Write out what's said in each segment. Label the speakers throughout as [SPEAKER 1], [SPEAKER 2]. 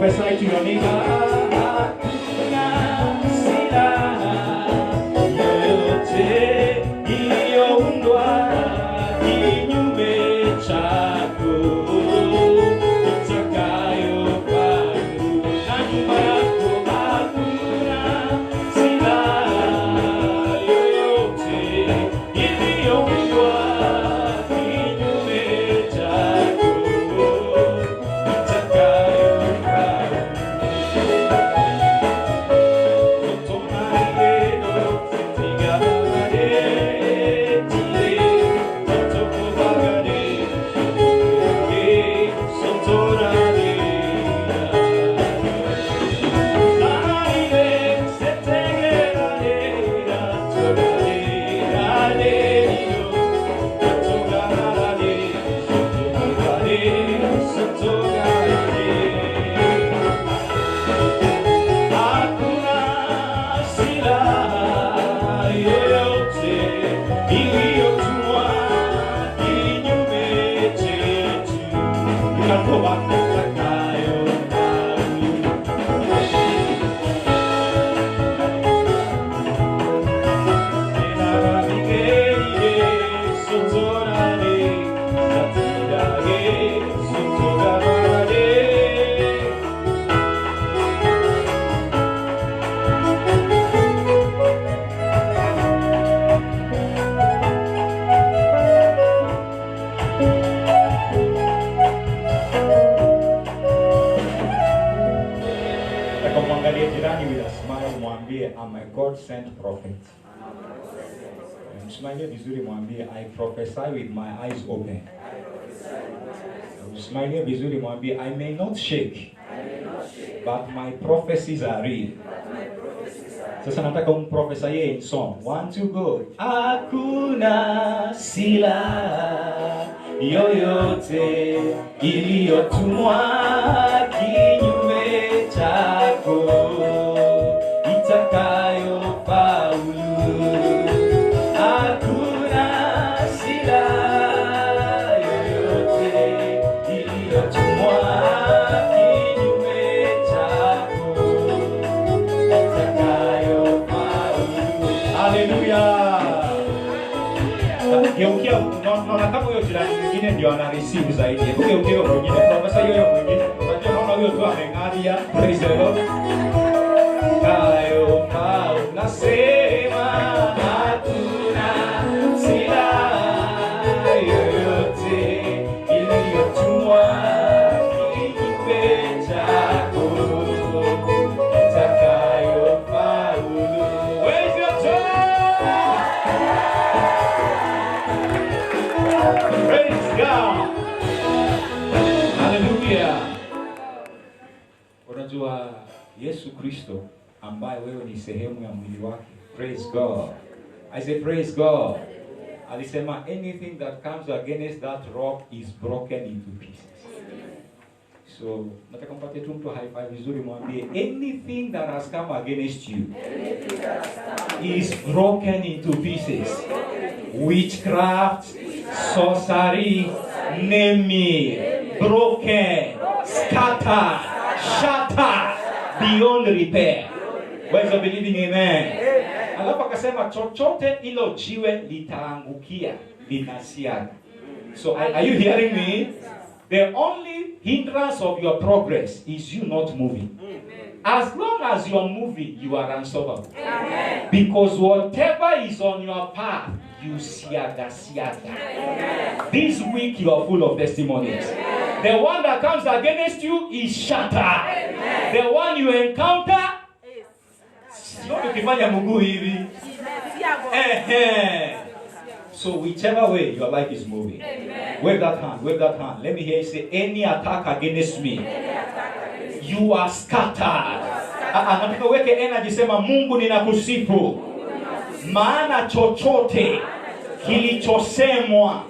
[SPEAKER 1] Prophesy to your neighbor. I'm a God-sent prophet. Msmaile vizuri mwambie, I prophesy with my eyes open. Msmaile vizuri mwambie, I may not shake, but my prophecies are real. Sasa nataka umprophesy in song. 1, 2, go. Hakuna silaha yoyote iliyotumwa kinyume chako itakayo faulu. Hakuna silaha yoyote iliyotumwa kinyume chako itakayo faulu. Hallelujah. Geukia unaona kama huyo jirani mwingine ndio ana receive zaidi. Geukia mwingine profesa hiyo mwingine. Unajua unaona huyo tu ameng'aria. Praise the Lord. Kayo pao nasema hatuna silaha yoyote iliyotumwa kinyume chako itakayo faulu. Where's your time? Praise God. Hallelujah. Unajua Yesu Kristo ambaye wewe ni sehemu ya mwili wake. Praise God. I say praise God. Alisema anything that comes against that rock is broken into pieces. So, nataka mpatie tu mtu high five vizuri mwambie anything that has come against you is broken into pieces. Witchcraft, sorcery, name me, broken, scattered, shattered, beyond repair. Where's the believing amen? Alafu akasema chochote ilo jiwe litaangukia linasiaga. So are you hearing me? The only hindrance of your progress is you not moving. As long as you are moving, you are unstoppable. Because whatever is on your path, you siaga. This week you are full of testimonies. The one that comes against you is shattered. The one you encounter, ukifanya mguu hivi. So whichever way your life is moving, wave that hand. Let me hear you say, any attack against me, you are scattered. Nataka weke energy, sema Mungu ninakusifu. Maana chochote kilichosemwa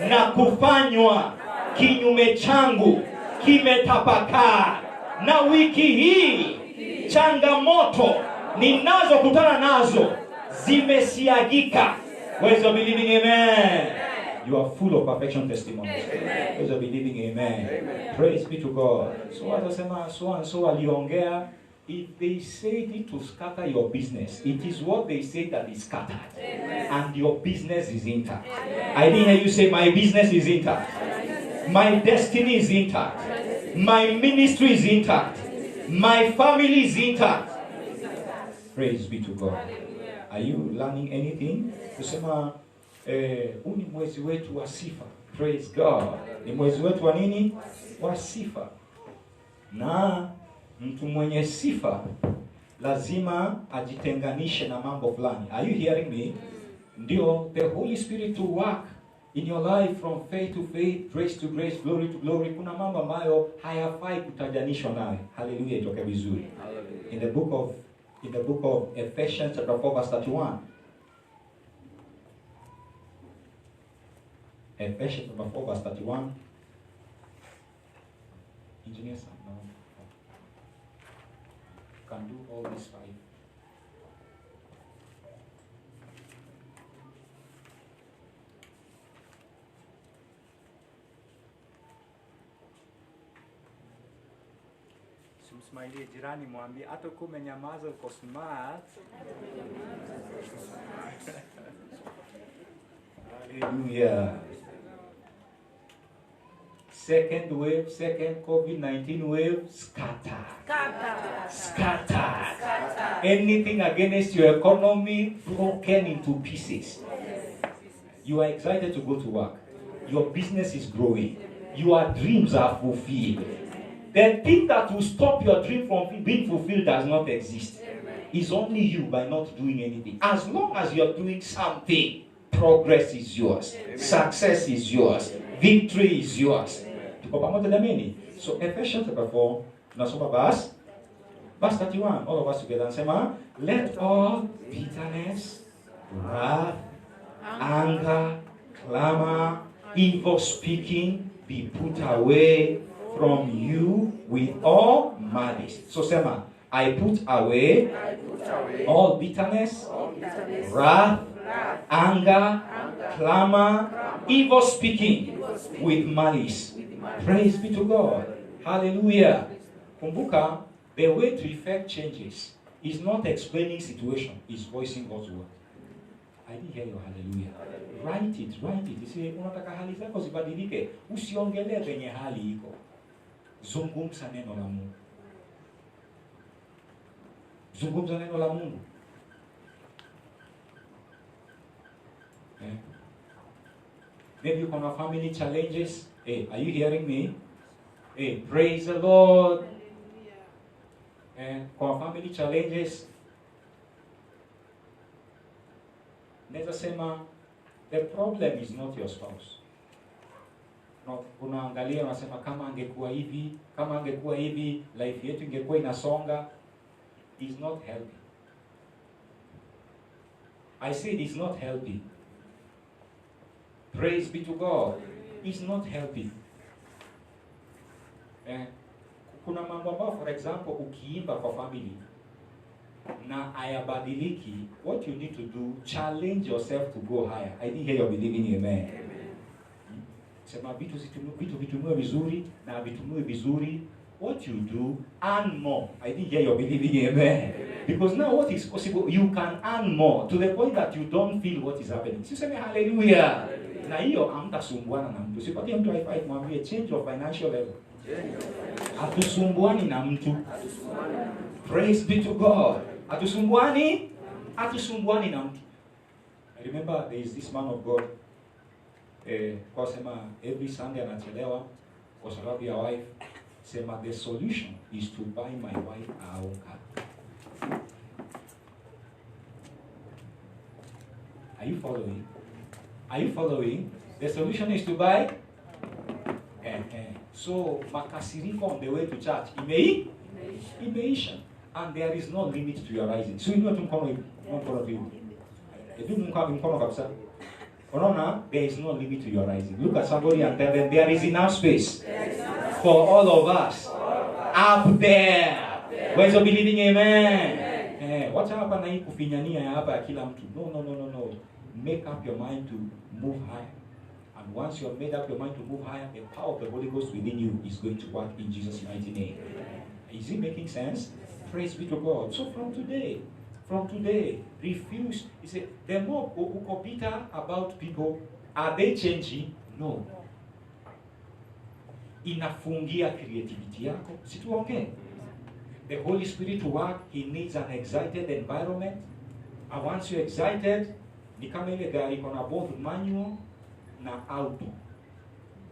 [SPEAKER 1] na kufanywa kinyume changu kimetapakaa. Na wiki hii changamoto ninazokutana nazo zimesiagika. Where's the believing amen? You are full of perfection testimonies. Those are believing amen. Praise be to God. So watasema so and so aliongea. If they said it to scatter your business, it is what they say that is scattered. And your business is intact. I didn't hear you say my business is intact. My destiny is intact. My ministry is intact. My family is intact. Praise be to God. Are you learning anything? Kusema huu ni mwezi wetu wa sifa. Praise God. Ni mwezi wetu wa nini? Wa sifa. Na mtu mwenye sifa lazima ajitenganishe na mambo fulani. Are you hearing me? Ndio the Holy Spirit to work in your life from faith to faith, grace to grace, glory to glory. Kuna mambo ambayo hayafai kutajanishwa naye. Hallelujah, itoke vizuri. In the book of Ephesians chapter 4 verse 31. Ephesians chapter 4 verse 31. Engineer son, no. Can do all these five. Simsmailie jirani mwambie hata kama umenyamaza uko smart. Hallelujah. Second wave, second COVID-19 wave, scattered. Anything against your economy, broken into pieces. You are excited to go to work. Your business is growing. Your dreams are fulfilled. The thing that will stop your dream from being fulfilled does not exist. It's only you by not doing anything. As long as you're doing something, progress is yours. Success is yours. Victory is yours. So Ephesians chapter 4, tunasoma verse 31. All of us together and say, let all bitterness, wrath, anger, clamor, evil speaking be put away from you with all malice. So Sema, I put away all bitterness, wrath, anger, clamor, evil speaking with malice. Praise be to God. Hallelujah. Kumbuka, the way to effect changes is not explaining situation, it's voicing God's word. I didn't hear your hallelujah. Write it. You say, unataka hali zako zibadilike, usiongelee venye hali iko. Zungumza neno la Mungu. Zungumza neno la Mungu. Maybe you have family challenges. Hey, are you hearing me? Hey, praise the Lord. Kwa family challenges, naweza sema the problem is not your spouse. No, unaangalia unasema kama angekuwa hivi, life yetu ingekuwa inasonga. Is not helping. I said it's not helping. Praise be to God. It's not helping. Kuna mambo ambayo, for example, ukiimba kwa family na hayabadiliki, what you need to do, challenge yourself to go higher. I didn't hear you believing amen. Sema vitu vitumwe vizuri na vitumwe vizuri. What you do, earn more. I didn't hear you believing amen. Because now what is possible, you can earn more to the point that you don't feel what is happening. So say hallelujah. Na hiyo hamtasumbuana na mtu. Sipatie mtu high mwambie change of financial level. Hatusumbuani na mtu. Praise be to God. Hatusumbuani na mtu. I remember there is this man of God. Kwa sema every Sunday anachelewa kwa sababu ya wife. Sema the solution is to buy my wife a own car. Are you following? The solution is to buy. So makasiriko on the way to church imeisha, and there is no limit to your rising. So you know mkono hivi. Hebu mkono kabisa. Unaona, there is no limit to your rising. Look at somebody and tell them there is enough space for all of us up there. Where's your believing amen? Wacha hapa na hii kufinyania hapa ya kila mtu. No. Make up your mind to move higher and And once you have made up your mind to move higher, the power of the Holy Ghost within you is going to work in Jesus' mighty name. Is it making sense? Praise be to God. So from today, refuse. You say, the more uko bitter about people, are they changing? No. Inafungia creativity yako. Situongee. The Holy Spirit to work, He needs an excited environment. And once you're excited, ni kama ile gari kona both manual na auto.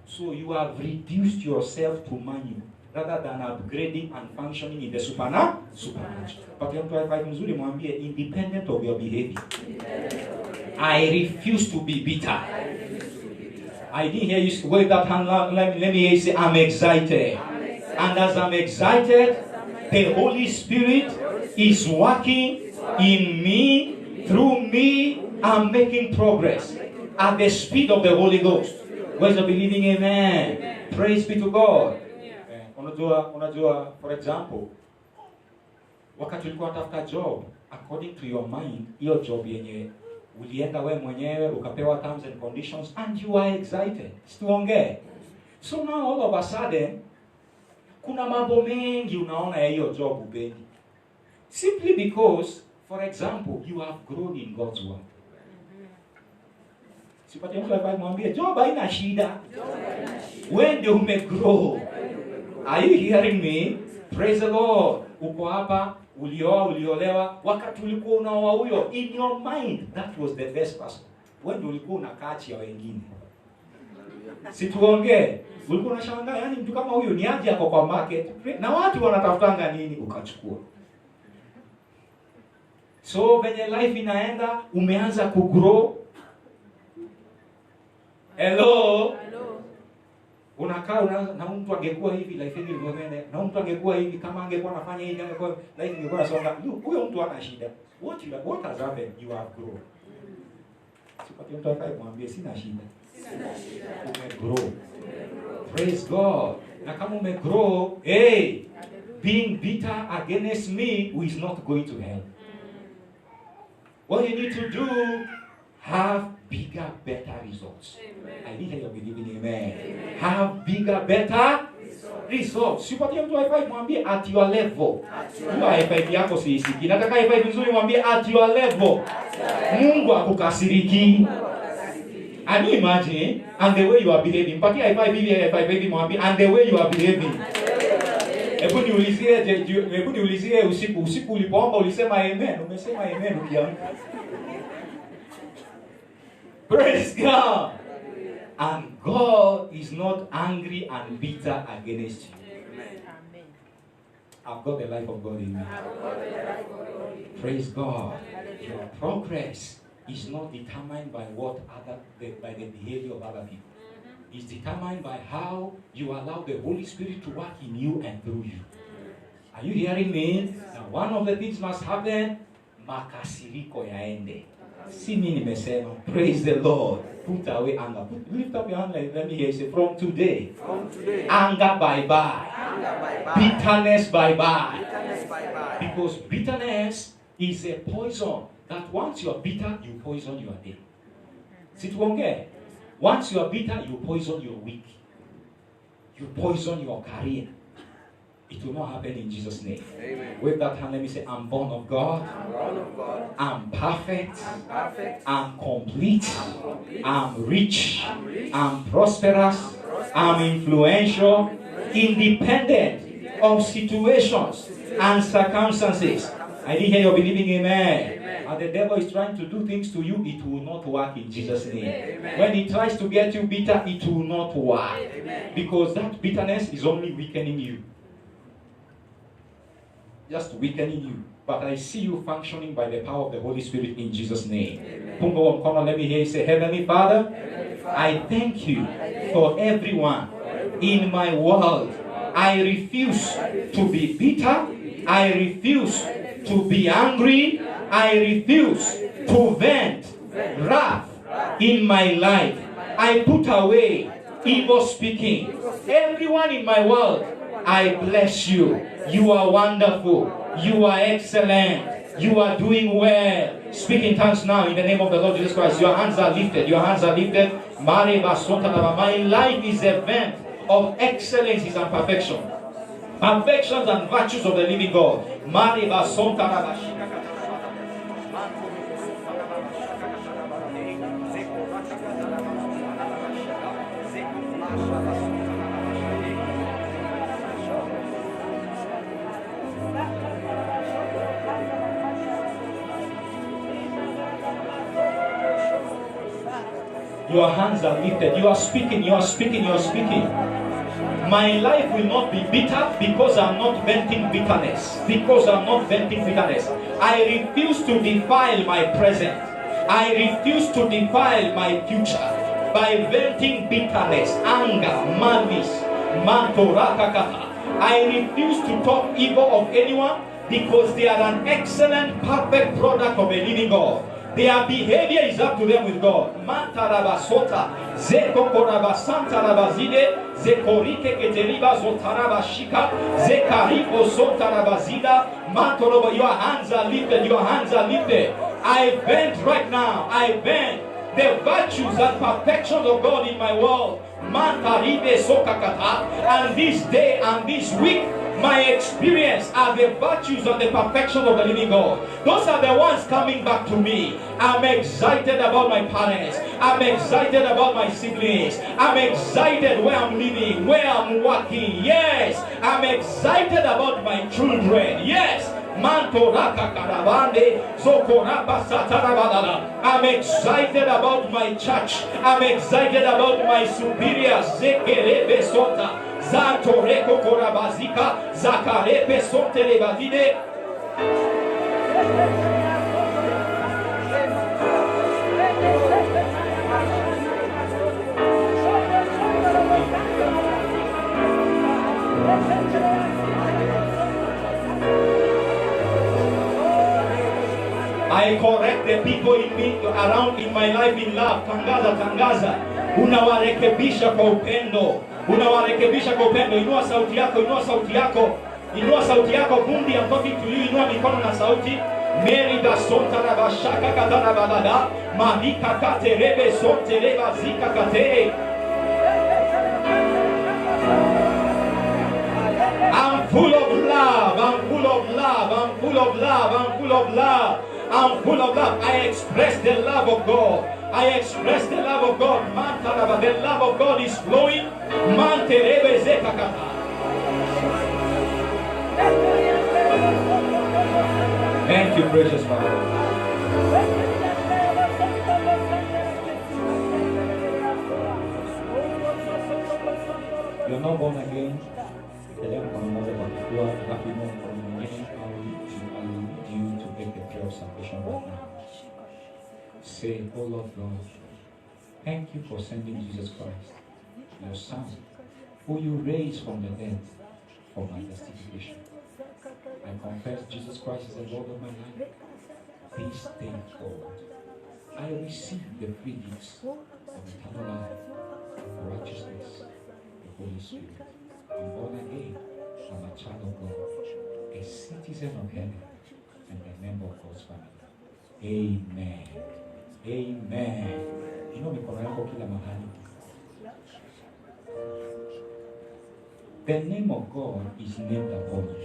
[SPEAKER 1] So you have reduced yourself to manual rather than upgrading and functioning in the supernatural. But you have to mzuri mwambie, independent of your behavior. I refuse to be bitter. I didn't hear you wave that hand. Let me hear you say, I'm excited. And as I'm excited, the Holy Spirit is working in me, through me. I'm making progress at the speed of the Holy Ghost. Where's the believing amen? Praise be to God. Unajua, for example, wakati ulikuwa unatafuta job, according to your mind, hiyo job yenye ulienda wewe mwenyewe ukapewa terms and conditions and you are excited. Situongee. So now all of a sudden kuna mambo mengi unaona ya hiyo job upendi. Simply because, for example, you have grown in God's word. Sipati mtu mwambie job haina shida. When do you grow? Are you hearing me? Praise the Lord. Uko hapa, uliolewa, wakati ulikuwa unaoa huyo, in your mind that was the best person. When do ulikuwa unakaa ya wengine? Situongee. Ulikuwa unashangaa, yani mtu kama huyo ni aje yako kwa market na watu wanatafutanga nini ukachukua. So venye life inaenda, umeanza kugrow. Hello. Unakaa na mtu angekuwa hivi life hii ingekuwa, na mtu angekuwa hivi kama angekuwa anafanya hivi angekuwa life ingekuwa nasonga. Huyo mtu ana shida. What has happened? You have grown. Sipati mtu akamwambia sina shida. Umegrow. Praise God. Na kama umegrow, hey, being bitter against me is not going to help. What you need to do, have bigger, better results. Amen. I need you believing amen. Amen. Have bigger, better results. Sipatie mtu high mwambie at your level. Hiyo high yako siisiki. Nataka high nzuri mwambie at your level. Mungu akukasiriki. And you imagine, and the way you are behaving. Patia high five mwambie, and the way you are behaving. Hebu niulizie usiku ulipoomba ulisema amen. Umesema amen ukiamka. Praise God. And God is not angry and bitter against you. Amen. I've got the life of God in me. Praise God. Your progress is not determined by by the behavior of other people. It's determined by how you allow the Holy Spirit to work in you and through you. Are you hearing me? Now, one of the things must happen. Makasiriko yaende. See me nimesema. Praise the Lord. Put away anger. Lift up your hand. Let me hear you say, from today. Anger bye-bye. Bitterness bye-bye. Because bitterness is a poison that once you are bitter, you poison your day. Situongee. Once you are bitter, you poison your week. You poison your career. It will not happen in Jesus' name. Amen. With that hand, let me say, I'm born of God. I'm perfect. I'm complete. I'm rich. I'm prosperous. I'm influential. Independent of situations and circumstances. I didn't hear you believing amen. And the devil is trying to do things to you, it will not work in Jesus' name. Amen. When he tries to get you bitter, it will not work. Amen. Because that bitterness is only weakening you. Just weakening you. But I see you functioning by the power of the Holy Spirit in Jesus' name. Pungo mkono, let me hear you say, Heavenly Father, I thank you for everyone in my world. I refuse to be bitter. I refuse to be angry. I refuse to vent wrath in my life. I put away evil speaking. Everyone in my world, I bless you. You are wonderful. You are excellent. You are doing well. Speak in tongues now in the name of the Lord Jesus Christ. Your hands are lifted. Your hands are lifted. My life is a vent of excellencies and perfection. Perfections and virtues of the living God. Your hands are lifted. You are speaking, you are speaking, you are speaking. My life will not be bitter because I'm not venting bitterness. Because I'm not venting bitterness. I refuse to defile my present. I refuse to defile my future by venting bitterness, anger, malice, mantorakakata. I refuse to talk evil of anyone because they are an excellent, perfect product of a living God. Their behavior is up to them with God. Mantarabasota, Zekokorabasanta Zekorike Keteriba Zotarabashika, Zekaribo Sotarabazida, Mantoroba. Your hands are lifted, your hands are lifted. I vent right now, I vent the virtues and perfections of God in my world. Mantaribe Sokakata, and this day and this week, my experience are the virtues and the perfection of the living God. Those are the ones coming back to me. I'm excited about my parents. I'm excited about my siblings. I'm excited where I'm living, where I'm working. Yes, I'm excited about my children. Yes. I'm excited about my church. I'm excited about my superiors. Zantoreko korabazika, zakarepe sontelebadide. I correct the people in me, around in my life in love. Tangaza. Unawarekebisha kwa upendo. Unawarekebisha kwa upendo. Inua sauti yako, inua sauti yako. Inua sauti yako. Bundi, I'm talking to you. Inua mikono na sauti. Meri da sonta na bashaka katana balada. Mahika kate rebe sonte reba zika kate. I'm full of love. I'm full of love. I'm full of love. I'm full of love. I'm full of love. I express the love of God. I express the love of God. The love of God is flowing. Thank you, precious Father. You're not born again. To make the prayer of salvation right now. Say, oh Lord God, thank you for sending Jesus Christ, your Son, who you raised from the dead for my justification. I confess Jesus Christ is the Lord of my life. This day forward, I receive the free gifts of eternal life, righteousness, the Holy Spirit. I'm born again. I'm a child of God, a citizen of heaven, and a member of God's family. Amen. Amen. You know, the name of God is named upon you.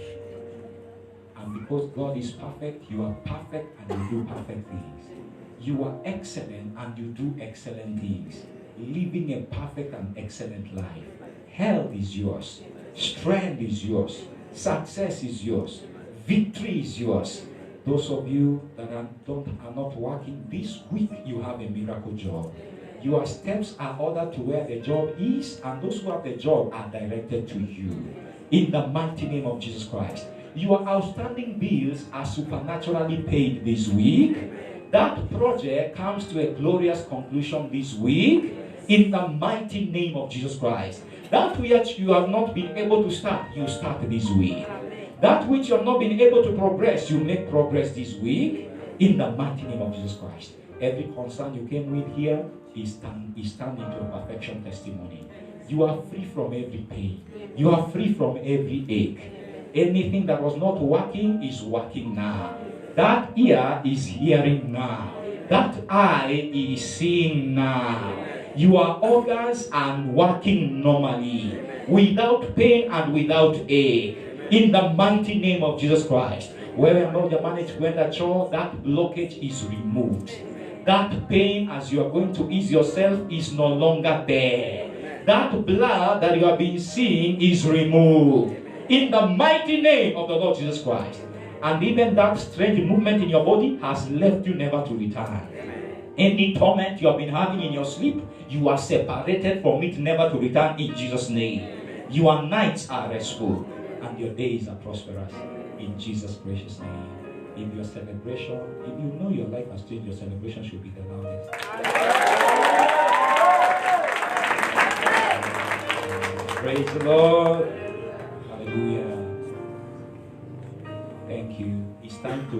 [SPEAKER 1] And because God is perfect, you are perfect and you do perfect things. You are excellent and you do excellent things. Living a perfect and excellent life. Health is yours. Strength is yours. Success is yours. Victory is yours. Those of you that are not working, this week you have a miracle job. Your steps are ordered to where the job is, and those who have the job are directed to you. In the mighty name of Jesus Christ. Your outstanding bills are supernaturally paid this week. That project comes to a glorious conclusion this week. In the mighty name of Jesus Christ. That which you have not been able to start, you start this week. That which you have not been able to progress, you make progress this week. In the mighty name of Jesus Christ. Every concern you came with here is turned into a perfection testimony. You are free from every pain. You are free from every ache. Anything that was not working is working now. That ear is hearing now. That eye is seeing now. Your organs are working normally, without pain and without ache. In the mighty name of Jesus Christ. Wewe ambao jamani kwenda choo, that blockage is removed. That pain as you are going to ease yourself is no longer there. That blood that you have been seeing is removed. In the mighty name of the Lord Jesus Christ. And even that strange movement in your body has left you never to return. Any torment you have been having in your sleep, you are separated from it never to return in Jesus' name. Your nights are restful and your days are prosperous in Jesus' precious name. In your celebration, if you know your life has changed, your celebration should be the loudest. Praise the Lord. Hallelujah. Thank you. It's time to